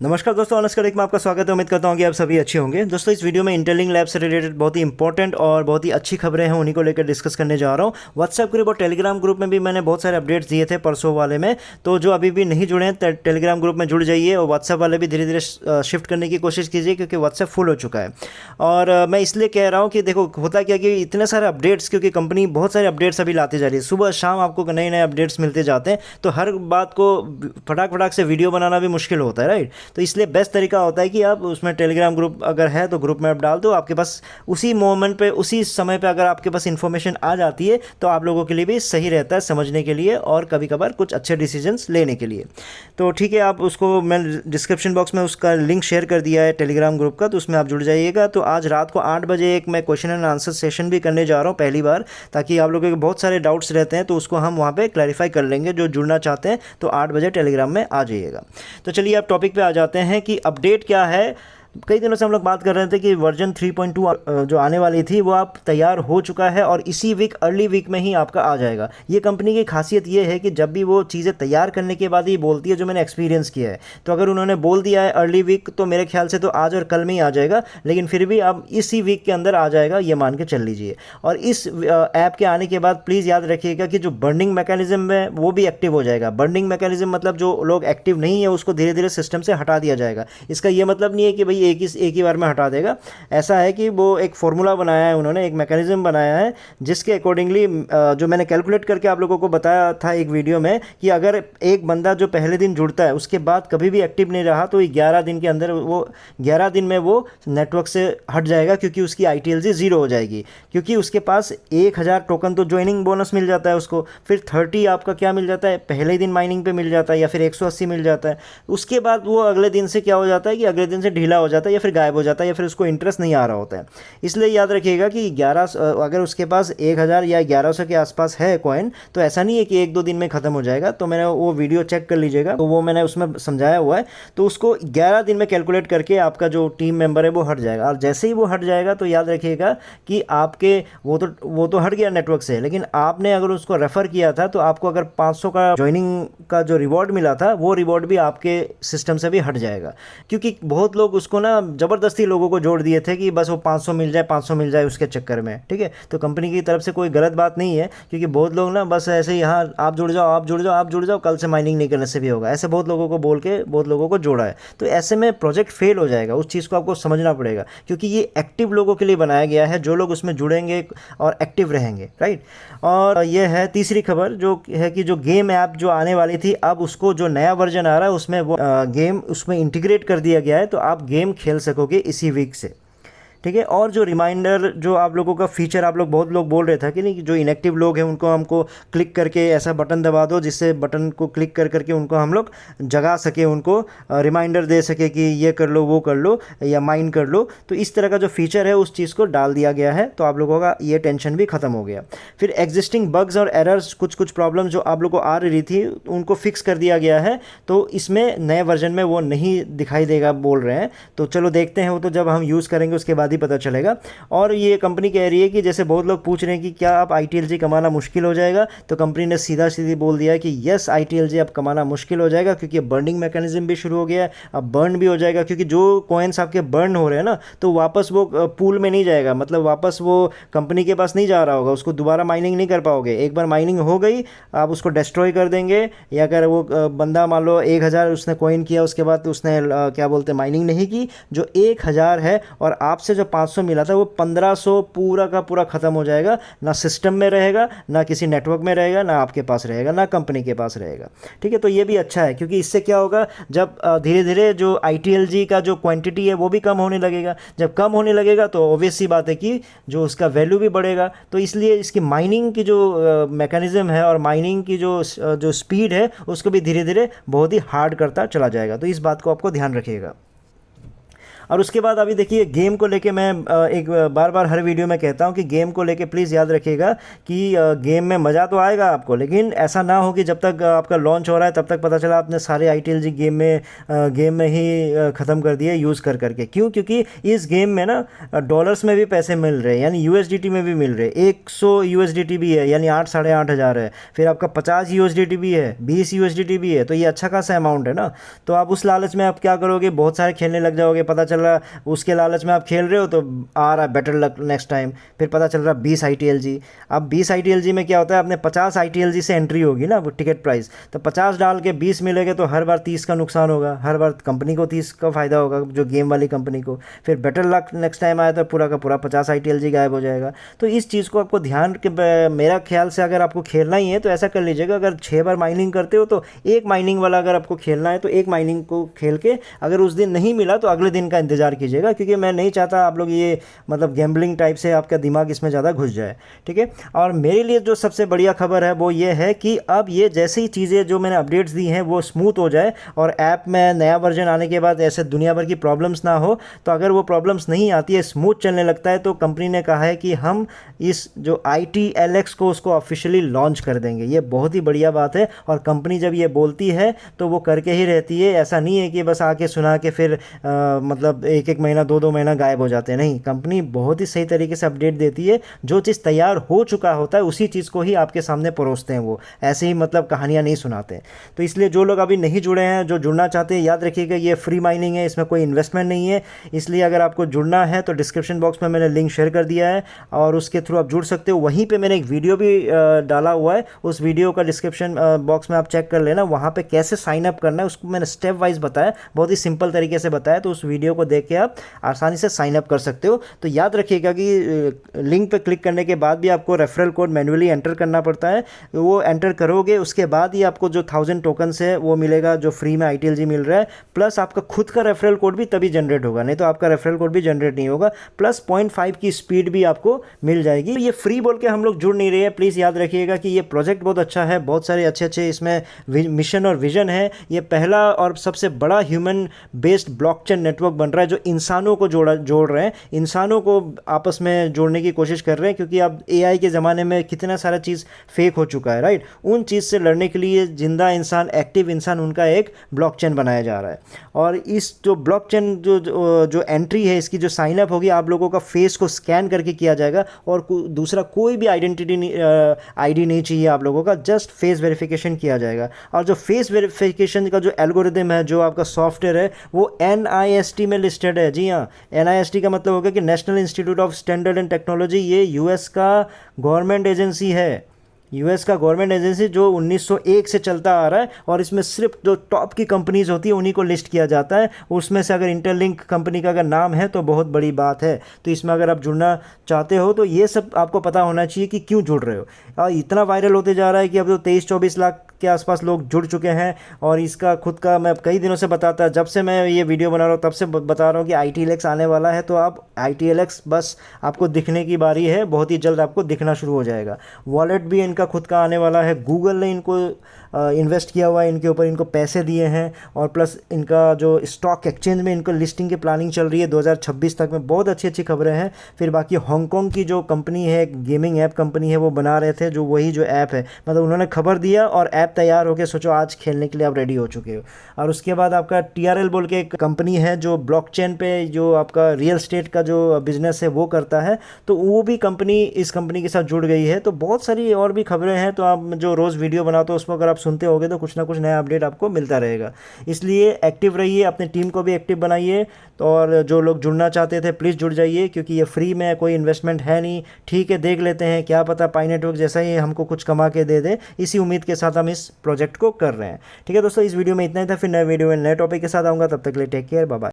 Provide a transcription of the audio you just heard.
नमस्कार दोस्तों, ऑनस्कर एक में आपका स्वागत है। उम्मीद करता हूँ कि आप सभी अच्छे होंगे। दोस्तों, इस वीडियो में इंटेलिंग लैब से रिलेटेड बहुत ही इंपॉर्टेंट और बहुत ही अच्छी खबरें हैं, उन्हीं को लेकर डिस्कस करने जा रहा हूँ। व्हाट्सएप ग्रुप और टेलीग्राम ग्रुप में भी मैंने बहुत सारे अपडेट्स दिए थे परसों वाले में, तो जो अभी भी नहीं जुड़े हैं टेलीग्राम ग्रुप में जुड़ जाइए और व्हाट्सएप वाले भी धीरे धीरे शिफ्ट करने की कोशिश कीजिए, क्योंकि व्हाट्सएप फुल हो चुका है। और मैं इसलिए कह रहा हूँ कि देखो होता क्या कि इतने सारे अपडेट्स, क्योंकि कंपनी बहुत सारे अपडेट्स अभी लाती जा रही है, सुबह शाम आपको नए नए अपडेट्स मिलते जाते हैं, तो हर बात को फटाक फटाक से वीडियो बनाना भी मुश्किल होता है, राइट। तो इसलिए बेस्ट तरीका होता है कि आप उसमें टेलीग्राम ग्रुप अगर है तो ग्रुप में आप डाल दो, आपके पास उसी मोमेंट पे उसी समय पे अगर आपके पास इन्फॉर्मेशन आ जाती है तो आप लोगों के लिए भी सही रहता है समझने के लिए और कभी कभार कुछ अच्छे डिसीजंस लेने के लिए। तो ठीक है, आप उसको मैं डिस्क्रिप्शन बॉक्स में उसका लिंक शेयर कर दिया है टेलीग्राम ग्रुप का, तो उसमें आप जुड़ जाइएगा। तो आज रात को 8 बजे एक मैं क्वेश्चन एंड आंसर सेशन भी करने जा रहा हूँ पहली बार, ताकि आप लोगों के बहुत सारे डाउट्स रहते हैं तो उसको हम वहाँ पे क्लैरिफाई कर लेंगे। जो जुड़ना चाहते हैं तो 8 बजे टेलीग्राम में आ जाइएगा। तो चलिए आप टॉपिक पे आ जाते हैं कि अपडेट क्या है। कई दिनों से हम लोग बात कर रहे थे कि वर्जन 3.2 जो आने वाली थी वो आप तैयार हो चुका है और इसी वीक अर्ली वीक में ही आपका आ जाएगा। ये कंपनी की खासियत ये है कि जब भी वो चीज़ें तैयार करने के बाद ही बोलती है, जो मैंने एक्सपीरियंस किया है। तो अगर उन्होंने बोल दिया है अर्ली वीक तो मेरे ख्याल से तो आज और कल में ही आ जाएगा, लेकिन फिर भी अब इसी वीक के अंदर आ जाएगा, ये मान के चल लीजिए। और इस ऐप के आने के बाद प्लीज़ याद रखिएगा कि जो बर्निंग मैकेनिज्म है वो भी एक्टिव हो जाएगा। बर्निंग मैकेनिज्म मतलब जो लोग एक्टिव नहीं है उसको धीरे धीरे सिस्टम से हटा दिया जाएगा। इसका ये मतलब नहीं है कि भाई एक ही बार में हटा देगा। ऐसा है कि वो एक फॉर्मूला बनाया है उन्होंने, एक मैकेनिज्म बनाया है जिसके अकॉर्डिंगली जो मैंने कैलकुलेट करके आप लोगों को बताया था एक वीडियो में, कि अगर एक बंदा जो पहले दिन जुड़ता है उसके बाद कभी भी एक्टिव नहीं रहा तो 11 दिन के अंदर वो 11 दिन में वो नेटवर्क से हट जाएगा, क्योंकि उसकी ITLG 0 हो जाएगी। क्योंकि उसके पास 1000 टोकन तो ज्वाइनिंग बोनस मिल जाता है उसको, फिर 30 आपका क्या मिल जाता है, पहले दिन माइनिंग पे मिल जाता है, या फिर 180 मिल जाता है। उसके बाद वो अगले दिन से क्या हो जाता है कि अगले दिन से ढीला हो जाता है या फिर गायब हो जाता है, या फिर उसको इंटरेस्ट नहीं आ रहा होता है। इसलिए याद रखिएगा कि 11 अगर उसके पास 1000 या 1100 के आसपास है कॉइन, तो ऐसा नहीं है कि 1-2 दिन में ख़त्म हो जाएगा। तो मैंने वो वीडियो चेक कर लीजिएगा, तो वो मैंने उसमें समझाया हुआ है। तो उसको 11 दिन में कैलकुलेट करके आपका जो टीम मेंबर है वो हट जाएगा, और जैसे ही वो हट जाएगा तो याद रखिएगा कि आपके वो तो हट गया नेटवर्क से, लेकिन आपने अगर उसको रेफ़र किया था तो आपको अगर 500 का ज्वाइनिंग का जो रिवॉर्ड मिला था वो रिवॉर्ड भी आपके सिस्टम से भी हट जाएगा। क्योंकि बहुत लोग उसको ना ज़बरदस्ती लोगों को जोड़ दिए थे कि बस वो 500 मिल जाए उसके चक्कर में, ठीक है। तो कंपनी की तरफ से कोई गलत बात नहीं है, क्योंकि बहुत लोग ना बस ऐसे ही हाँ आप जुड़ जाओ आप जुड़ जाओ आप जुड़ जाओ, कल से माइनिंग नहीं करने से भी होगा, ऐसे बहुत लोगों को बोल के बहुत लोगों को जोड़ा है। तो ऐसे में प्रोजेक्ट फेल हो जाएगा। उस चीज़ को आपको समझना पड़ेगा, क्योंकि ये एक्टिव लोगों के लिए बनाया गया है, जो लोग उसमें जुड़ेंगे और एक्टिव रहेंगे, राइट। और ये है तीसरी खबर, जो है कि जो गेम ऐप जो आने वाली थी, अब उसको जो नया वर्जन आ रहा है उसमें वो गेम उसमें इंटीग्रेट कर दिया गया है, तो आप गेम खेल सकोगे इसी वीक से, ठीक है। और जो रिमाइंडर जो आप लोगों का फीचर, आप लोग बहुत लोग बोल रहे थे कि नहीं, जो इनएक्टिव लोग हैं उनको हमको क्लिक करके ऐसा बटन दबा दो जिससे बटन को क्लिक कर करके उनको हम लोग जगा सके, उनको रिमाइंडर दे सके कि ये कर लो वो कर लो या माइन कर लो। तो इस तरह का जो फीचर है उस चीज़ को डाल दिया गया है, तो आप लोगों का ये टेंशन भी ख़त्म हो गया। फिर एग्जिस्टिंग बग्स और एरर्स, कुछ प्रॉब्लम जो आप लोग को आ रही थी उनको फिक्स कर दिया गया है, तो इसमें नए वर्जन में वो नहीं दिखाई देगा बोल रहे हैं। तो चलो देखते हैं, वो तो जब हम यूज़ करेंगे उसके बाद ही पता चलेगा। और ये कंपनी कह रही है कि जैसे बहुत लोग पूछ रहे हैं कि क्या आप ITLG कमाना मुश्किल हो जाएगा, तो कंपनी ने सीधा सीधी बोल दिया है कि यस, ITLG अब कमाना मुश्किल हो जाएगा, क्योंकि बर्निंग मैकेनिज्म भी शुरू हो गया है। अब बर्न भी हो जाएगा, क्योंकि जो कॉइन्स आपके बर्न हो रहे हैं ना, तो वापस वो पूल में नहीं जाएगा, मतलब वापस वो कंपनी के पास नहीं जा रहा होगा, उसको दोबारा माइनिंग नहीं कर पाओगे। एक बार माइनिंग हो गई आप उसको डिस्ट्रॉय कर देंगे, या अगर वो बंदा मान लो 1000 उसने कॉइन किया, उसके बाद उसने क्या बोलते हैं माइनिंग नहीं की, जो 1000 है और आपसे जो 500 मिला था वो 1500 पूरा का पूरा ख़त्म हो जाएगा। ना सिस्टम में रहेगा, ना किसी नेटवर्क में रहेगा, ना आपके पास रहेगा, ना कंपनी के पास रहेगा, ठीक है। तो ये भी अच्छा है, क्योंकि इससे क्या होगा, जब धीरे धीरे जो ITLG का जो क्वांटिटी है वो भी कम होने लगेगा। जब कम होने लगेगा तो ऑब्वियस सी बात है कि जो उसका वैल्यू भी बढ़ेगा। तो इसलिए इसकी माइनिंग की जो मैकेनिज्म है और माइनिंग की जो स्पीड है उसको भी धीरे धीरे बहुत ही हार्ड करता चला जाएगा। तो इस बात को आपको ध्यान रखिएगा। और उसके बाद अभी देखिए गेम को लेके मैं एक बार बार हर वीडियो में कहता हूँ कि गेम को लेके प्लीज़ याद रखिएगा कि गेम में मज़ा तो आएगा आपको, लेकिन ऐसा ना हो कि जब तक आपका लॉन्च हो रहा है तब तक पता चला आपने सारे ITLG गेम में ही ख़त्म कर दिए यूज़ कर करके। क्यों? क्योंकि इस गेम में ना डॉलर्स में भी पैसे मिल रहे हैं, यानी USDT में भी मिल रहे हैं। 100 USDT भी है, यानी 8 साढ़े 8 हज़ार है। फिर आपका 50 USDT भी है, 20 USDT भी है, तो ये अच्छा खासा अमाउंट है ना। तो आप उस लालच में आप क्या करोगे, बहुत सारे खेलने लग जाओगे। पता चल रहा उसके लालच में आप खेल रहे हो तो आ रहा है बेटर लक नेक्स्ट टाइम, फिर पता चल रहा 20 ITLG। अब 20 ITLG में क्या होता है, आपने 50 ITLG से एंट्री होगी ना वो टिकट प्राइस, तो 50 डाल के 20 मिलेगा तो हर बार 30 का नुकसान होगा, हर बार कंपनी को 30 का फ़ायदा होगा, जो गेम वाली कंपनी को। फिर बेटर लक नेक्स्ट टाइम आया तो पूरा का पूरा 50 ITLG गायब हो जाएगा। तो इस चीज़ को आपको ध्यान के मेरा ख्याल से अगर आपको खेलना ही है तो ऐसा कर लीजिएगा, अगर 6 बार माइनिंग करते हो तो एक माइनिंग वाला अगर आपको खेलना है तो एक माइनिंग को खेल के अगर उस दिन नहीं मिला तो अगले दिन का इंतज़ार कीजिएगा, क्योंकि मैं नहीं चाहता आप लोग ये मतलब गैम्बलिंग टाइप से आपका दिमाग इसमें ज़्यादा घुस जाए, ठीक है। और मेरे लिए जो सबसे बढ़िया खबर है वो ये है कि अब ये जैसे ही चीज़ें जो मैंने अपडेट्स दी हैं वो स्मूथ हो जाए और ऐप में नया वर्जन आने के बाद ऐसे दुनिया भर की प्रॉब्लम्स ना हो, तो अगर वो प्रॉब्लम्स नहीं आती है, स्मूथ चलने लगता है, तो कंपनी ने कहा है कि हम इस जो ITLX को उसको ऑफिशियली लॉन्च कर देंगे। ये बहुत ही बढ़िया बात है, और कंपनी जब ये बोलती है तो वो करके ही रहती है। ऐसा नहीं है कि बस आके सुना के फिर मतलब एक एक महीना 2-2 महीना गायब हो जाते हैं, नहीं, कंपनी बहुत ही सही तरीके से अपडेट देती है। जो चीज़ तैयार हो चुका होता है उसी चीज़ को ही आपके सामने परोसते हैं, वो ऐसे ही मतलब कहानियाँ नहीं सुनाते। तो इसलिए जो लोग अभी नहीं जुड़े हैं, जो जुड़ना चाहते हैं, याद रखिएगा ये फ्री माइनिंग है, इसमें कोई इन्वेस्टमेंट नहीं है। इसलिए अगर आपको जुड़ना है तो डिस्क्रिप्शन बॉक्स में मैंने लिंक शेयर कर दिया है और उसके थ्रू आप जुड़ सकते हो। वहीं पे मैंने एक वीडियो भी डाला हुआ है, उस वीडियो का डिस्क्रिप्शन बॉक्स में आप चेक कर लेना, वहाँ पे कैसे साइन अप करना है उसको मैंने स्टेप वाइज बताया, बहुत ही सिंपल तरीके से बताया। तो उस वीडियो को देख के आप आसानी से साइन अप कर सकते हो। तो याद रखिएगा कि लिंक पे क्लिक करने के बाद भी आपको रेफरल कोड मैन्युअली एंटर करना पड़ता है। वो एंटर करोगे उसके बाद ही आपको जो 1000 टोकन्स है वो मिलेगा, जो फ्री में ITLG मिल रहा है, प्लस आपका खुद का रेफरल कोड भी तभी जनरेट होगा, नहीं तो आपका रेफरल कोड भी जनरेट नहीं होगा। प्लस 0.5 की स्पीड भी आपको मिल जाएगी। ये फ्री बोल के हम लोग जुड़ नहीं रहे हैं, प्लीज़ याद रखिएगा कि ये प्रोजेक्ट बहुत अच्छा है, बहुत सारे अच्छे अच्छे इसमें मिशन और विजन है। ये पहला और सबसे बड़ा ह्यूमन बेस्ड ब्लॉकचेन नेटवर्क बन रहा है, जो इंसानों को जोड़ रहे हैं, इंसानों को आपस में जोड़ने की कोशिश कर रहे हैं, क्योंकि अब AI के ज़माने में कितना सारा चीज़ फेक हो चुका है, राइट। उन चीज़ से लड़ने के लिए जिंदा इंसान, एक्टिव इंसान, उनका एक ब्लॉकचेन बनाया जा रहा है। और इस जो ब्लॉकचेन जो एंट्री है, इसकी जो साइनअप होगी, आप लोगों का फेस को स्कैन करके किया जाएगा और दूसरा कोई भी आइडेंटिटी ID नहीं चाहिए आप लोगों का, जस्ट फेस वेरिफिकेशन किया जाएगा। और जो फेस वेरिफिकेशन का जो एल्गोरिदम है, जो आपका सॉफ्टवेयर है, वो NIST में लिस्टेड है। जी हाँ, NIST का मतलब होगा कि national institute of standard and technology. ये US का गवर्नमेंट एजेंसी है, US का गवर्नमेंट एजेंसी जो 1901 से चलता आ रहा है, और इसमें सिर्फ जो टॉप की कंपनीज होती है उन्हीं को लिस्ट किया जाता है। उसमें से अगर इंटरलिंक कंपनी का अगर नाम है तो बहुत बड़ी बात है। तो इसमें अगर आप जुड़ना चाहते हो तो ये सब आपको पता होना चाहिए कि क्यों जुड़ रहे हो। और इतना वायरल होते जा रहा है कि अब तो 23-24 लाख के आसपास लोग जुड़ चुके हैं। और इसका खुद का मैं कई दिनों से बताता, जब से मैं ये वीडियो बना रहा हूँ तब से बता रहा हूँ कि ITLX आने वाला है। तो आप ITLX बस आपको दिखने की बारी है, बहुत ही जल्द आपको दिखना शुरू हो जाएगा। वॉलेट भी इनका खुद का आने वाला है, गूगल ने इनको इन्वेस्ट किया हुआ है, इनके ऊपर इनको पैसे दिए हैं। और प्लस इनका जो स्टॉक एक्सचेंज में इनको लिस्टिंग की प्लानिंग चल रही है 2026 तक में। बहुत अच्छी अच्छी खबरें हैं। फिर बाकी हांगकांग की जो कंपनी है, गेमिंग ऐप कंपनी है, वो बना रहे थे जो वही जो ऐप है, मतलब उन्होंने खबर दिया और ऐप तैयार होकर सोचो आज खेलने के लिए आप रेडी हो चुके हो। और उसके बाद आपका TRL बोल के एक कंपनी है जो ब्लॉकचेन पे जो आपका रियल स्टेट का जो बिजनेस है वो करता है, तो वो भी कंपनी इस कंपनी के साथ जुड़ गई है। तो बहुत सारी और भी खबरें हैं। तो आप जो रोज़ वीडियो बनाते हो उसमें अगर आप सुनते होगे तो कुछ ना कुछ नया अपडेट आपको मिलता रहेगा। इसलिए एक्टिव रहिए, अपनी टीम को भी एक्टिव बनाइए। तो और जो लोग जुड़ना चाहते थे प्लीज़ जुड़ जाइए, क्योंकि ये फ्री में कोई इन्वेस्टमेंट है नहीं। ठीक है, देख लेते हैं, क्या पता पाई नेटवर्क जैसा ही हमको कुछ कमा के दे दे, इसी उम्मीद के साथ हम इस प्रोजेक्ट को कर रहे हैं। ठीक है दोस्तों, इस वीडियो में इतना ही था। फिर नए वीडियो में नए टॉपिक के साथ आऊँगा, तब तक के लिए टेक केयर, बाय बाय।